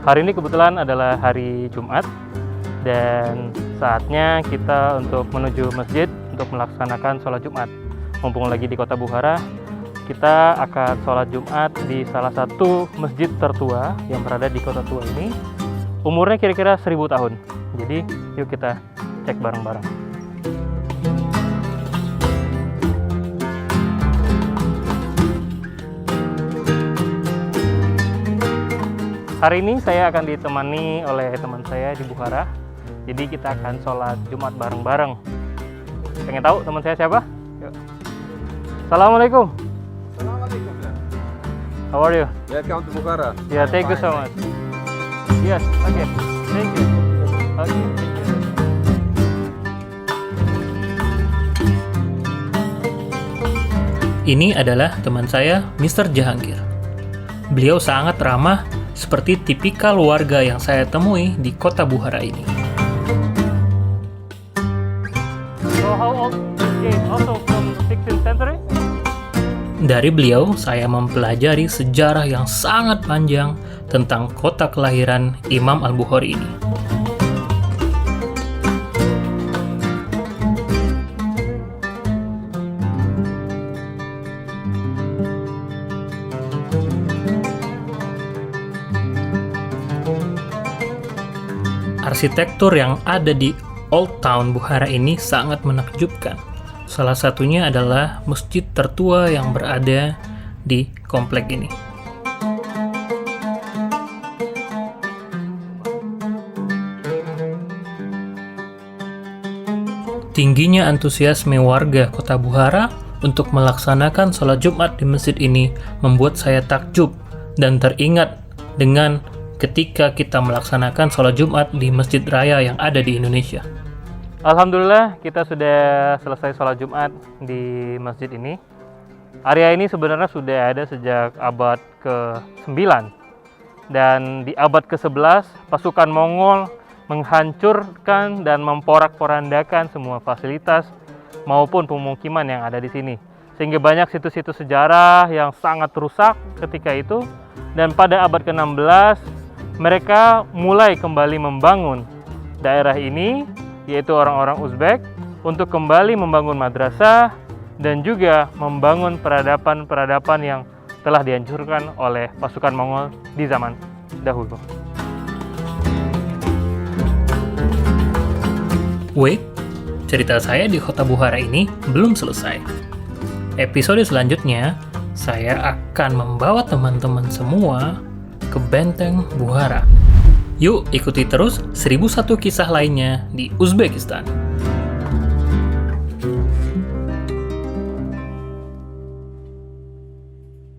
Hari ini kebetulan adalah hari Jumat dan saatnya kita untuk menuju masjid untuk melaksanakan sholat Jumat. Mumpung lagi di Kota Bukhara, kita akan sholat Jumat di salah satu masjid tertua yang berada di kota tua ini. Umurnya kira-kira 1000 tahun. Jadi yuk kita cek bareng-bareng. Hari ini saya akan ditemani oleh teman saya di Bukhara. Jadi kita akan sholat Jumat bareng-bareng. Pengen tahu teman saya siapa? Yuk. Assalamualaikum. Assalamualaikum. How are you? Welcome to Bukhara. Yeah, thank you so much. Yes, okay. Thank you. Okay, thank you. Ini adalah teman saya, Mr. Jahangir. Beliau sangat ramah, seperti tipikal warga yang saya temui di kota Bukhara ini. So how old is also from 16th century? Dari beliau, saya mempelajari sejarah yang sangat panjang tentang kota kelahiran Imam Al-Bukhari ini. Arsitektur yang ada di Old Town Bukhara ini sangat menakjubkan. Salah satunya adalah masjid tertua yang berada di komplek ini. Tingginya antusiasme warga kota Bukhara untuk melaksanakan sholat Jumat di masjid ini membuat saya takjub dan teringat dengan ketika kita melaksanakan sholat Jumat di Masjid Raya yang ada di Indonesia. Alhamdulillah kita sudah selesai sholat Jumat di masjid ini. Area ini sebenarnya sudah ada sejak abad ke-9. Dan di abad ke-11 pasukan Mongol menghancurkan dan memporak-porandakan semua fasilitas maupun pemukiman yang ada di sini. Sehingga banyak situs-situs sejarah yang sangat rusak ketika itu. Dan pada abad ke-16 mereka mulai kembali membangun daerah ini, yaitu orang-orang Uzbek, untuk kembali membangun madrasah dan juga membangun peradaban-peradaban yang telah dihancurkan oleh pasukan Mongol di zaman dahulu. Wait, cerita saya di kota Bukhara ini belum selesai. Episode selanjutnya, saya akan membawa teman-teman semua ke Benteng Bukhara. Yuk ikuti terus 1001 kisah lainnya di Uzbekistan.